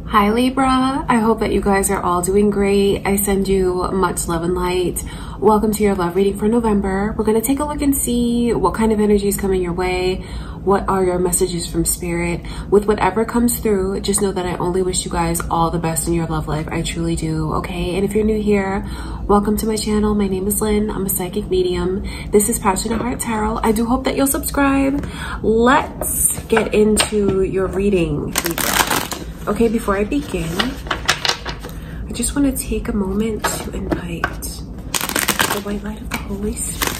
Hi Libra, I hope that you guys are all doing great. I send you much love and light. Welcome to your love reading for November. We're going to take a look and see what kind of energy is coming your way. What are your messages from spirit? With whatever comes through, just know that I only wish you guys all the best in your love life. I truly do, okay? And if you're new here, welcome to my channel. My name is Lynn. I'm a psychic medium. This is Passionate Heart Tarot. I do hope that you'll subscribe. Let's get into your reading, Libra. Okay, before I begin, I just want to take a moment to invite the white light of the Holy Spirit.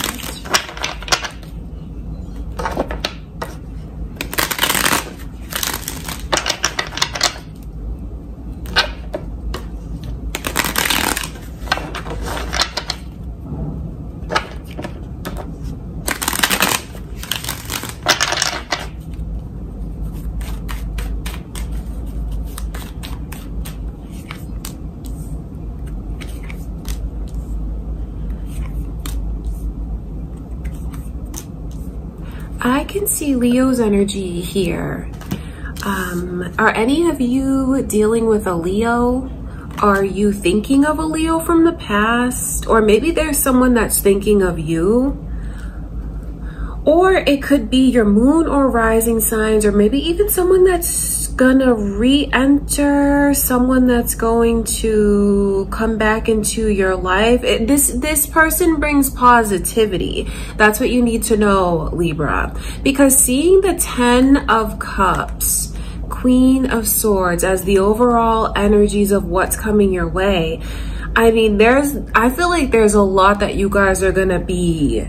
I can see Leo's energy here. Are any of you dealing with a Leo? Are you thinking of a Leo from the past? Or maybe there's someone that's thinking of you. Or it could be your moon or rising signs, or maybe even someone that's gonna re-enter, someone that's going to come back into your life. This person brings positivity. That's what you need to know, Libra. Because seeing the 10 of Cups, Queen of Swords as the overall energies of what's coming your way, I mean, I feel like there's a lot that you guys are gonna be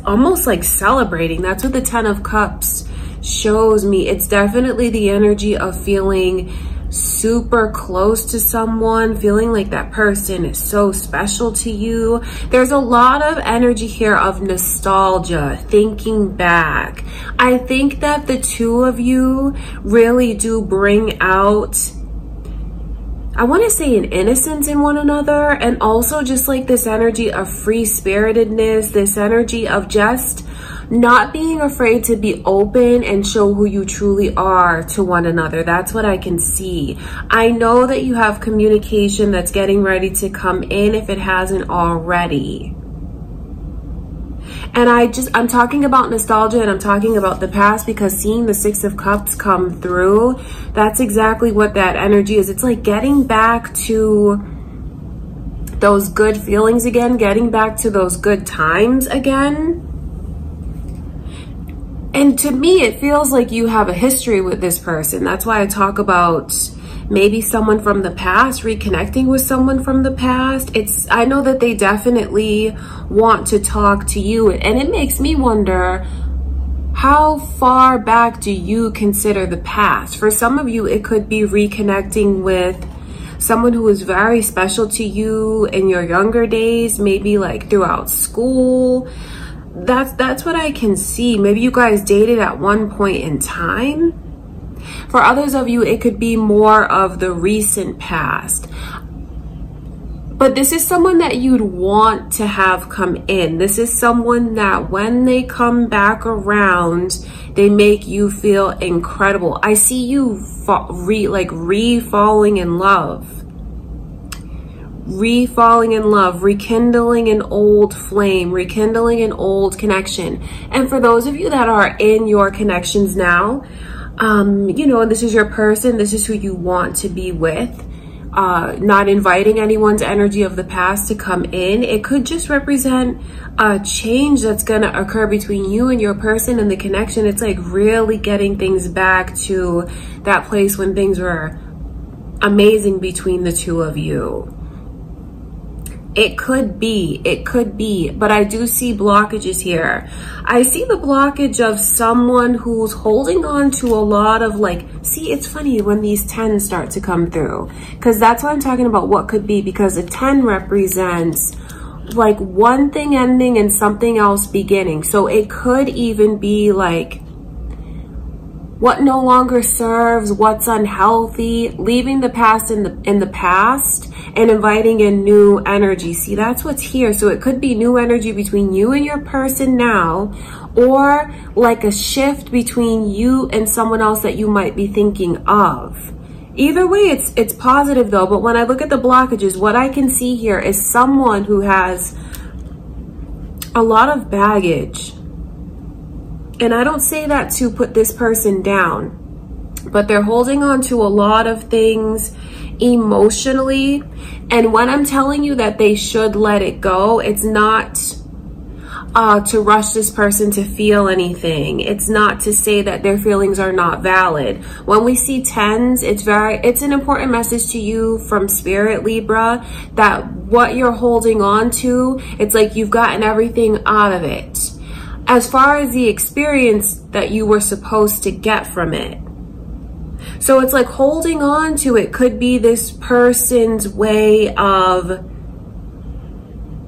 almost like celebrating. That's what the 10 of Cups shows me. It's definitely the energy of feeling super close to someone, feeling like that person is so special to you. There's a lot of energy here of nostalgia, thinking back. I think that the two of you really do bring out, I want to say, an innocence in one another, and also just like this energy of free-spiritedness, this energy of just not being afraid to be open and show who you truly are to one another. That's what I can see. I know that you have communication that's getting ready to come in if it hasn't already. And I'm talking about nostalgia, and I'm talking about the past, because seeing the 6 of Cups come through, that's exactly what that energy is. It's like getting back to those good feelings again, getting back to those good times again. And to me, it feels like you have a history with this person. That's why I talk about maybe someone from the past, reconnecting with someone from the past. I know that they definitely want to talk to you. And it makes me wonder, how far back do you consider the past? For some of you, it could be reconnecting with someone who was very special to you in your younger days, maybe like throughout school. That's what I can see. Maybe you guys dated at one point in time. For others of you, it could be more of the recent past. But this is someone that you'd want to have come in. This is someone that when they come back around, they make you feel incredible. I see you re-falling in love. Re-falling in love, rekindling an old flame, rekindling an old connection. And for those of you that are in your connections now, you know, this is your person, this is who you want to be with, not inviting anyone's energy of the past to come in. It could just represent a change that's going to occur between you and your person and the connection. It's like really getting things back to that place when things were amazing between the two of you. It could be, but I do see blockages here. I see the blockage of someone who's holding on to a lot of see, it's funny when these 10s start to come through, because that's what I'm talking about, what could be, because a 10 represents like one thing ending and something else beginning. So it could even be like what no longer serves, what's unhealthy, leaving the past in the past and inviting in new energy. See, that's what's here. So it could be new energy between you and your person now, or like a shift between you and someone else that you might be thinking of. Either way, it's positive though. But when I look at the blockages, what I can see here is someone who has a lot of baggage. And I don't say that to put this person down, but they're holding on to a lot of things emotionally. And when I'm telling you that they should let it go, it's not to rush this person to feel anything. It's not to say that their feelings are not valid. When we see tens, it's an important message to you from Spirit, Libra, that what you're holding on to, it's like you've gotten everything out of it, as far as the experience that you were supposed to get from it. So it's like holding on to it could be this person's way of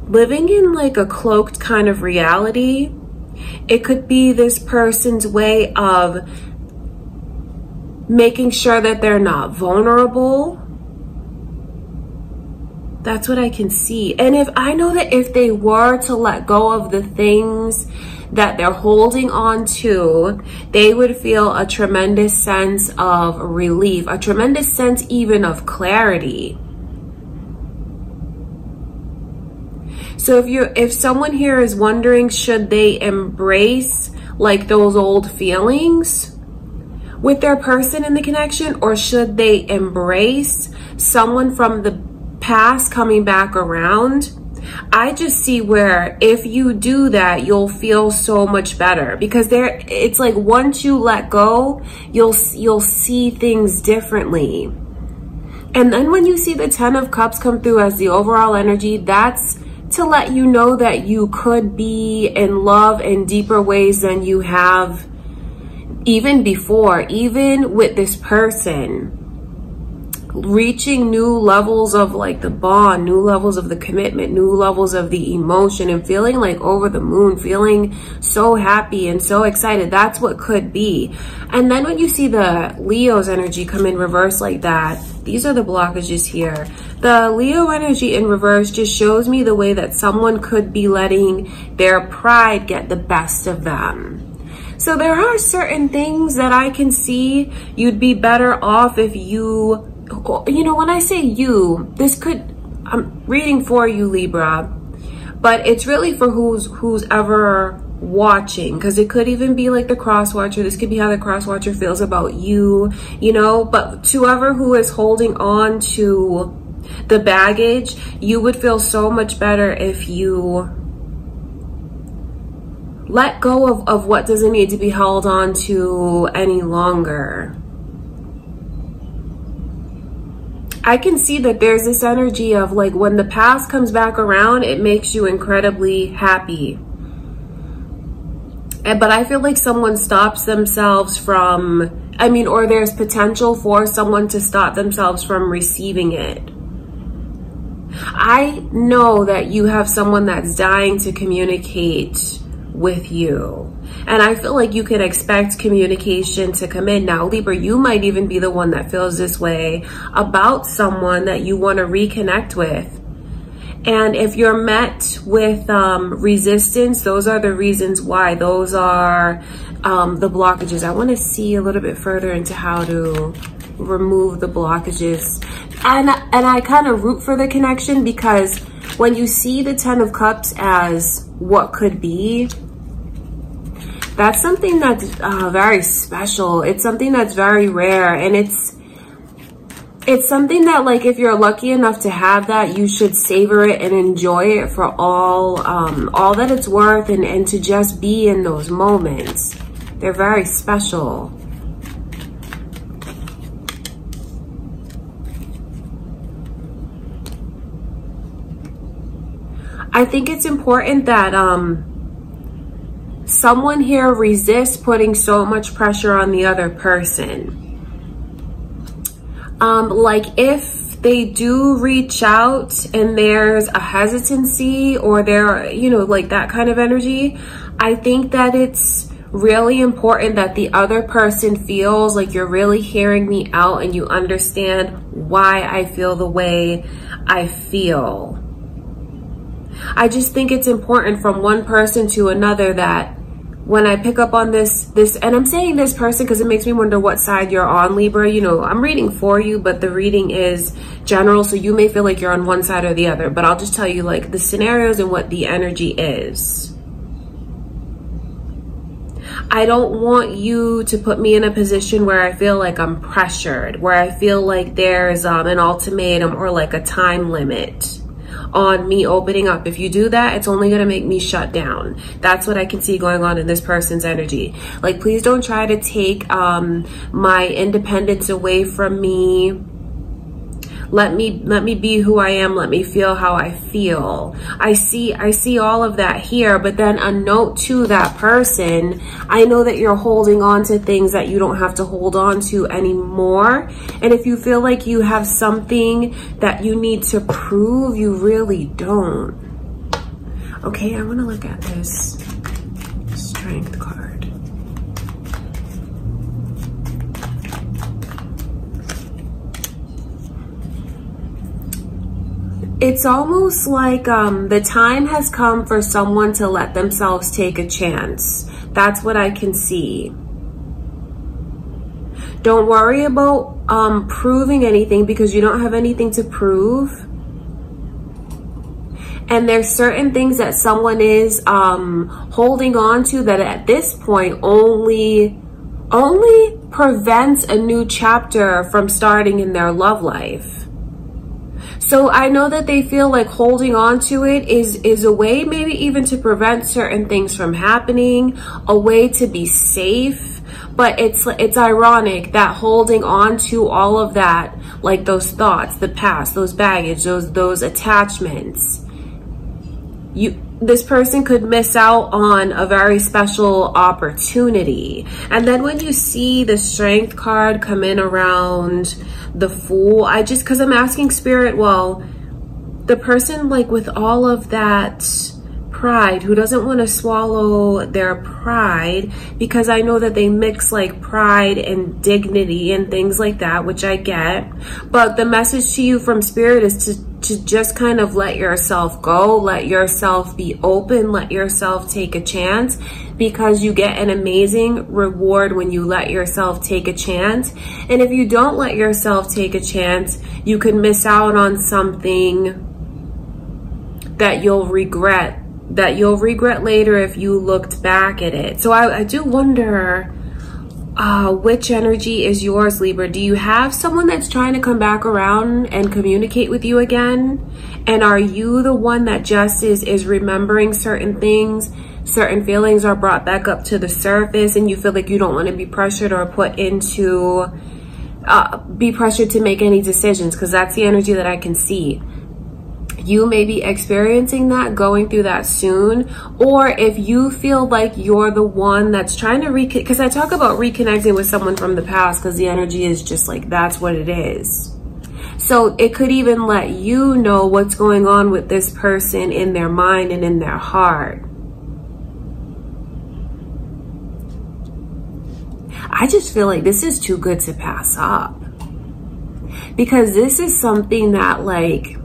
living in like a cloaked kind of reality. It could be this person's way of making sure that they're not vulnerable. That's what I can see. And I know that if they were to let go of the things that they're holding on to, they would feel a tremendous sense of relief, a tremendous sense even of clarity. So if someone here is wondering, should they embrace like those old feelings with their person in the connection, or should they embrace someone from the past coming back around? I just see where if you do that, you'll feel so much better, because it's like once you let go, you'll see things differently. And then when you see the 10 of Cups come through as the overall energy, that's to let you know that you could be in love in deeper ways than you have even before, even with this person. Reaching new levels of like the bond, new levels of the commitment, new levels of the emotion, and feeling like over the moon, feeling so happy and so excited. That's what could be. And then when you see the Leo's energy come in reverse like that, these are the blockages here. The Leo energy in reverse just shows me the way that someone could be letting their pride get the best of them. So there are certain things that I can see you'd be better off if you know, when I say you, I'm reading for you, Libra, but it's really for who's ever watching, because it could even be like the cross watcher. This could be how the cross watcher feels about you, you know, but to whoever who is holding on to the baggage, you would feel so much better if you let go of what doesn't need to be held on to any longer. I can see that there's this energy of like when the past comes back around, it makes you incredibly happy. But I feel like someone stops themselves from, or there's potential for someone to stop themselves from receiving it. I know that you have someone that's dying to communicate with you. And I feel like you can expect communication to come in. Now, Libra, you might even be the one that feels this way about someone that you want to reconnect with. And if you're met with resistance, those are the reasons why. Those are the blockages. I want to see a little bit further into how to remove the blockages. And I kind of root for the connection, because when you see the 10 of Cups as what could be, that's something that's very special. It's something that's very rare, and it's something that, like, if you're lucky enough to have that, you should savor it and enjoy it for all that it's worth, and to just be in those moments. They're very special. I think it's important that someone here resists putting so much pressure on the other person. Like if they do reach out and there's a hesitancy, or they're, like that kind of energy, I think that it's really important that the other person feels like you're really hearing me out and you understand why I feel the way I feel. I just think it's important from one person to another that when I pick up on this, and I'm saying this person because it makes me wonder what side you're on, Libra. You know, I'm reading for you, but the reading is general, so you may feel like you're on one side or the other, but I'll just tell you like the scenarios and what the energy is. I don't want you to put me in a position where I feel like I'm pressured, where I feel like there's an ultimatum or like a time limit on me opening up. If you do that, it's only going to make me shut down. That's what I can see going on in this person's energy. Like, please don't try to take my independence away from me. Let me be who I am. Let me feel how I feel. I see all of that here, but then a note to that person. I know that you're holding on to things that you don't have to hold on to anymore. And if you feel like you have something that you need to prove, you really don't. Okay, I want to look at this Strength card. It's almost like the time has come for someone to let themselves take a chance. That's what I can see. Don't worry about proving anything because you don't have anything to prove. And there's certain things that someone is holding on to that at this point only prevents a new chapter from starting in their love life. So I know that they feel like holding on to it is a way maybe even to prevent certain things from happening, a way to be safe. But it's ironic that holding on to all of that, like those thoughts, the past, those baggage, those attachments, this person could miss out on a very special opportunity. And then when you see the Strength card come in around the Fool, because I'm asking Spirit, well, the person like with all of that pride, who doesn't want to swallow their pride, because I know that they mix like pride and dignity and things like that, which I get. But the message to you from Spirit is to just kind of let yourself go, let yourself be open, let yourself take a chance, because you get an amazing reward when you let yourself take a chance. And if you don't let yourself take a chance, you could miss out on something that you'll regret later if you looked back at it. So I do wonder which energy is yours, Libra. Do you have someone that's trying to come back around and communicate with you again? And are you the one that just is remembering certain things, certain feelings are brought back up to the surface, and you feel like you don't want to be pressured or put into, be pressured to make any decisions? Because that's the energy that I can see. You may be experiencing that, going through that soon. Or if you feel like you're the one that's trying to because I talk about reconnecting with someone from the past, because the energy is just like, that's what it is. So it could even let you know what's going on with this person in their mind and in their heart. I just feel like this is too good to pass up, because this is something that like,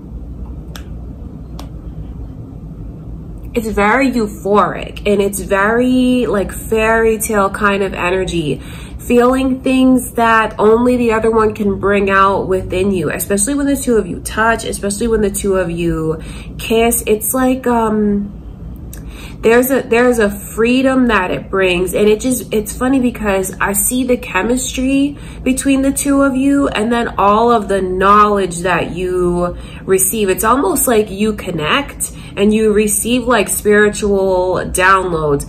it's very euphoric and it's very like fairy tale kind of energy, feeling things that only the other one can bring out within you, especially when the two of you touch, especially when the two of you kiss. It's like there's a freedom that it brings. And it's funny because I see the chemistry between the two of you, and then all of the knowledge that you receive. It's almost like you connect and you receive like spiritual downloads.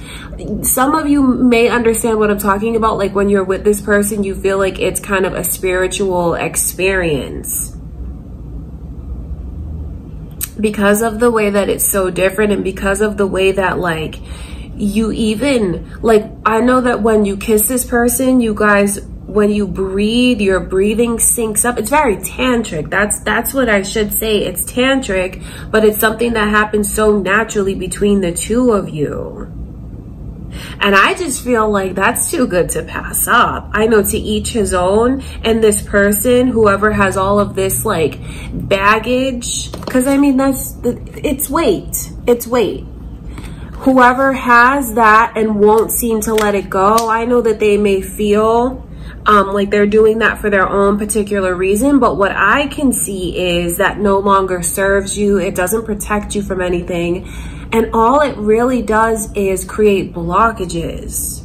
Some of you may understand what I'm talking about. Like when you're with this person, you feel like it's kind of a spiritual experience, because of the way that it's so different, and because of the way that like you even like, I know that when you kiss this person, you guys, when you breathe, your breathing syncs up. It's very tantric. That's what I should say. It's tantric, but it's something that happens so naturally between the two of you. And I just feel like that's too good to pass up. I know, to each his own. And this person, whoever has all of this like baggage, because I mean, it's weight. It's weight. whoever has that and won't seem to let it go, I know that they may feel like they're doing that for their own particular reason, but what I can see is that no longer serves you. It doesn't protect you from anything. And all it really does is create blockages.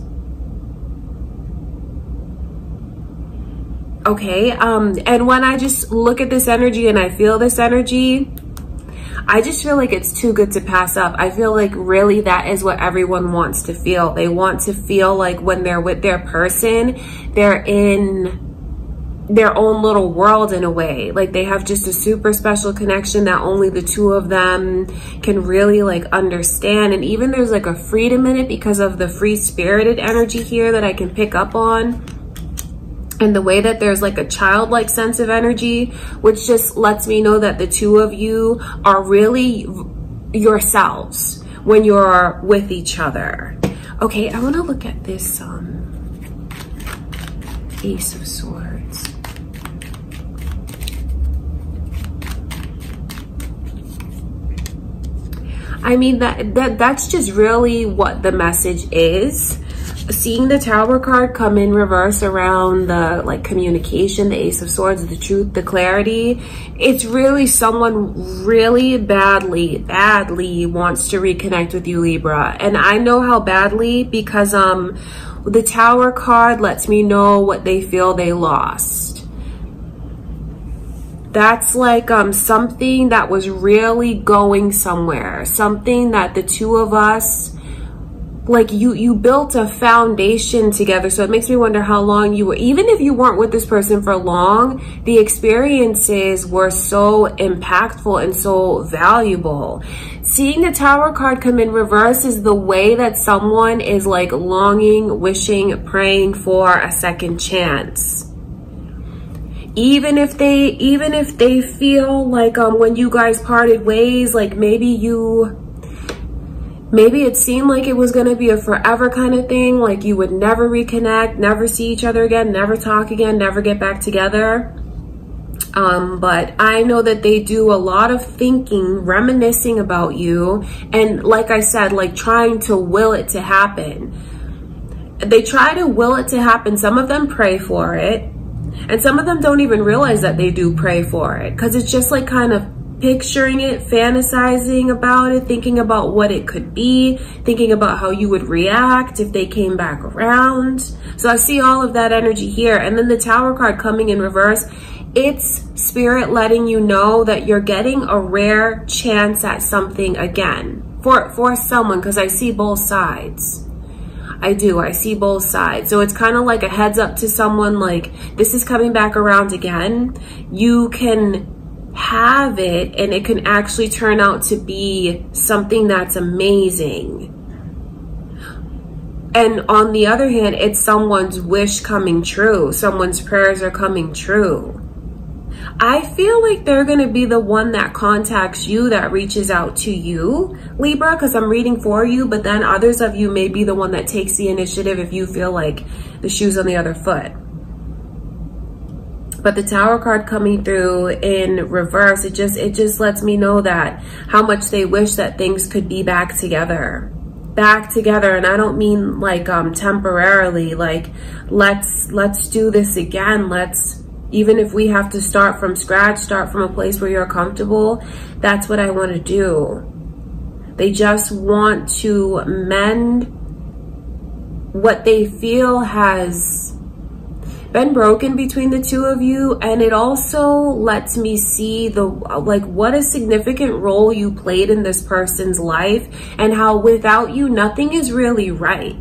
Okay, and when I just look at this energy and I feel this energy, I just feel like it's too good to pass up. I feel like really that is what everyone wants to feel. They want to feel like when they're with their person, they're in their own little world in a way. Like they have just a super special connection that only the two of them can really like understand. And even there's like a freedom in it because of the free-spirited energy here that I can pick up on. And the way that there's like a childlike sense of energy, which just lets me know that the two of you are really yourselves when you're with each other. Okay, I want to look at this Ace of Swords. I mean, that's just really what the message is. Seeing the Tower card come in reverse around the like communication, the Ace of Swords, the truth, the clarity, it's really someone really badly wants to reconnect with you, Libra. And I know how badly because the Tower card lets me know what they feel they lost. That's like something that was really going somewhere, something that the two of us, like you built a foundation together. So it makes me wonder how long you were, even if you weren't with this person for long, the experiences were so impactful and so valuable. Seeing the Tower card come in reverse is the way that someone is like longing, wishing, praying for a second chance. Even if they feel like when you guys parted ways, like maybe it seemed like it was going to be a forever kind of thing, like you would never reconnect, never see each other again, never talk again, never get back together. But I know that they do a lot of thinking, reminiscing about you, and like I said, like trying to will it to happen. They try to will it to happen. Some of them pray for it, and some of them don't even realize that they do pray for it, because it's just like kind of picturing it, fantasizing about it, thinking about what it could be, thinking about how you would react if they came back around. So I see all of that energy here. And then the Tower card coming in reverse, it's spirit letting you know that you're getting a rare chance at something again for someone, because I see both sides. I see both sides. So it's kind of like a heads up to someone, like this is coming back around again. You can have it and it can actually turn out to be something that's amazing. And on the other hand, it's someone's wish coming true. Someone's prayers are coming true. I feel like they're going to be the one that contacts you, that reaches out to you, Libra, because I'm reading for you, but then others of you may be the one that takes the initiative if you feel like the shoe's on the other foot. But the Tower card coming through in reverse, it just lets me know that how much they wish that things could be back together. And I don't mean like temporarily, like let's do this again. Even if we have to start from scratch, start from a place where you're comfortable, that's what I want to do. They just want to mend what they feel has been broken between the two of you. And it also lets me see what a significant role you played in this person's life, and how without you nothing is really right.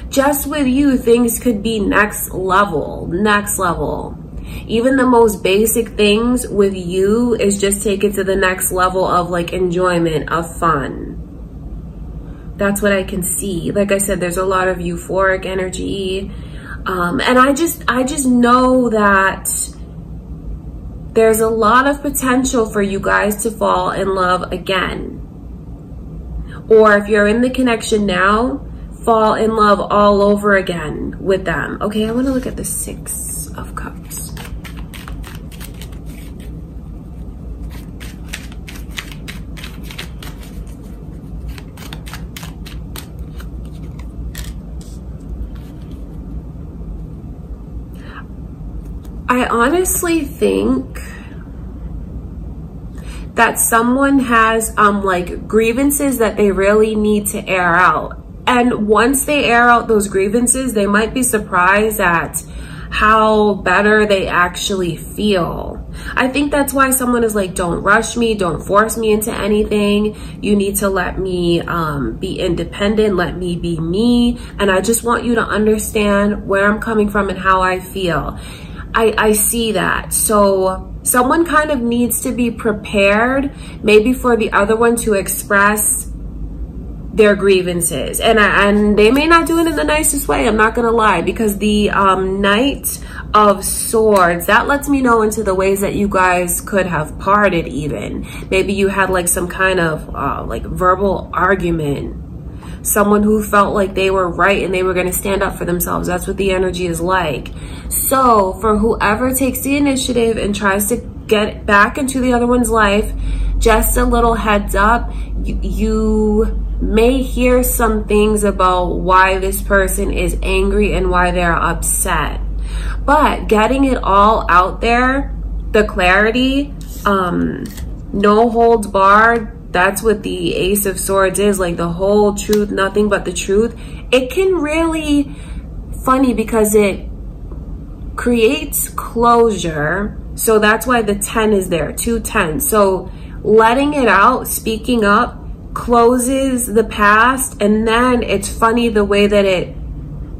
Just with you, things could be next level. Even the most basic things with you is just take it to the next level of like enjoyment, of fun. That's what I can see. Like I said, there's a lot of euphoric energy. And I just know that there's a lot of potential for you guys to fall in love again. Or if you're in the connection now, fall in love all over again with them. Okay, I want to look at the Six of Cups. I honestly think that someone has like grievances that they really need to air out. And once they air out those grievances, they might be surprised at how better they actually feel. I think that's why someone is like, don't rush me, don't force me into anything. You need to let me be independent, let me be me. And I just want you to understand where I'm coming from and how I feel. I see that. So someone kind of needs to be prepared, maybe for the other one to express their grievances. And they may not do it in the nicest way, I'm not gonna lie, because the Knight of Swords, that lets me know into the ways that you guys could have parted even. Maybe you had like some kind of like verbal argument. Someone who felt like they were right and they were going to stand up for themselves. That's what the energy is like. So for whoever takes the initiative and tries to get back into the other one's life, just a little heads up, you may hear some things about why this person is angry and why they're upset. But getting it all out there, the clarity, no holds barred, that's what the Ace of Swords is, like the whole truth, nothing but the truth. It can really, funny because it creates closure. So that's why the 10 is there, 2 10s. So letting it out, speaking up, closes the past. And then it's funny the way that it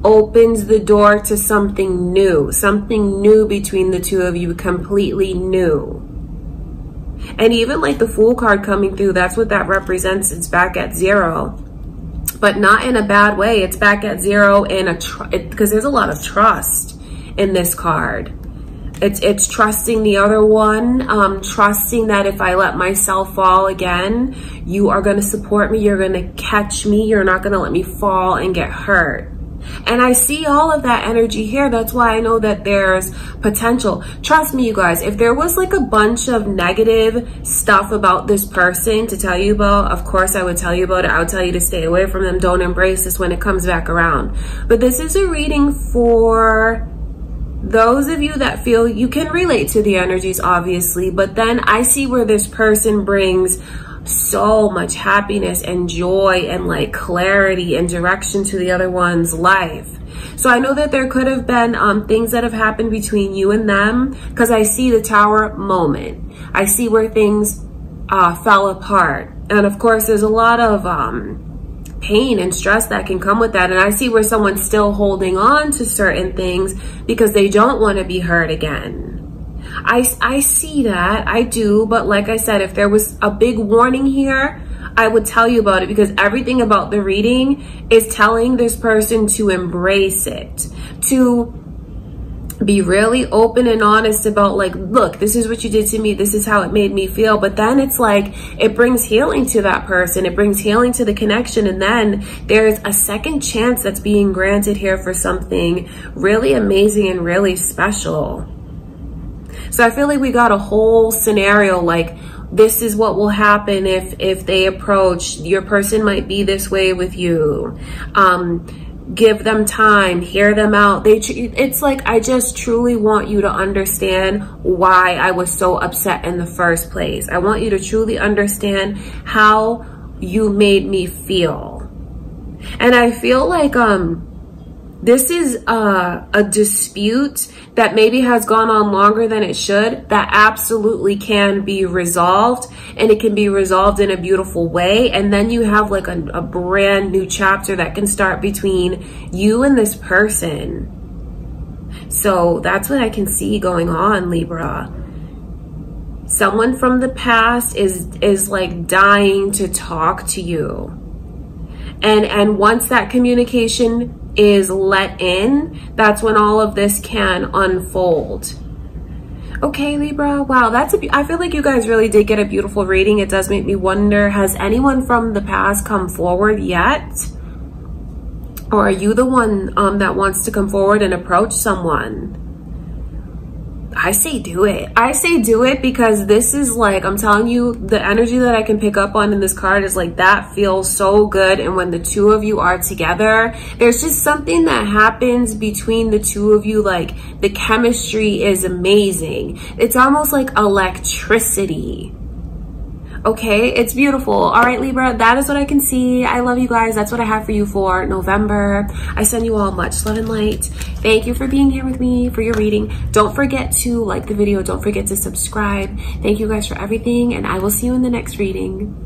opens the door to something new between the two of you, completely new. And even like the Fool card coming through, that's what that represents. It's back at 0, but not in a bad way. It's back at 0 in because there's a lot of trust in this card. It's trusting the other one, trusting that if I let myself fall again, you are going to support me. You're going to catch me. You're not going to let me fall and get hurt. And I see all of that energy here. That's why I know that there's potential. Trust me, you guys, if there was like a bunch of negative stuff about this person to tell you about, of course I would tell you about it. I would tell you to stay away from them. Don't embrace this when it comes back around. But this is a reading for those of you that feel you can relate to the energies, obviously. But then I see where this person brings so much happiness and joy and like clarity and direction to the other one's life. So I know that there could have been things that have happened between you and them, because I see the Tower moment. I see where things fell apart. And of course, there's a lot of pain and stress that can come with that. And I see where someone's still holding on to certain things because they don't want to be hurt again. I see that, I do, but like I said, if there was a big warning here, I would tell you about it, because everything about the reading is telling this person to embrace it, to be really open and honest about like, look, this is what you did to me, this is how it made me feel. But then it's like, it brings healing to that person, it brings healing to the connection, and then there's a second chance that's being granted here for something really amazing and really special. So I feel like we got a whole scenario, like this is what will happen if they approach. Your person might be this way with you. Give them time, hear them out. It's like, I just truly want you to understand why I was so upset in the first place. I want you to truly understand how you made me feel. And I feel like this is a dispute that maybe has gone on longer than it should, that absolutely can be resolved, and it can be resolved in a beautiful way. And then you have like a brand new chapter that can start between you and this person. So that's what I can see going on, Libra. Someone from the past is like dying to talk to you. And once that communication is let in, that's when all of this can unfold. Okay, Libra, wow, I feel like you guys really did get a beautiful reading. It does make me wonder, has anyone from the past come forward yet? Or are you the one that wants to come forward and approach someone? I say do it. I say do it because this is like, I'm telling you, the energy that I can pick up on in this card is like, that feels so good. And when the two of you are together, there's just something that happens between the two of you. Like the chemistry is amazing. It's almost like electricity. Okay, it's beautiful. All right, Libra, that is what I can see. I love you guys. That's what I have for you for November. I send you all much love and light. Thank you for being here with me for your reading. Don't forget to like the video. Don't forget to subscribe. Thank you guys for everything, and I will see you in the next reading.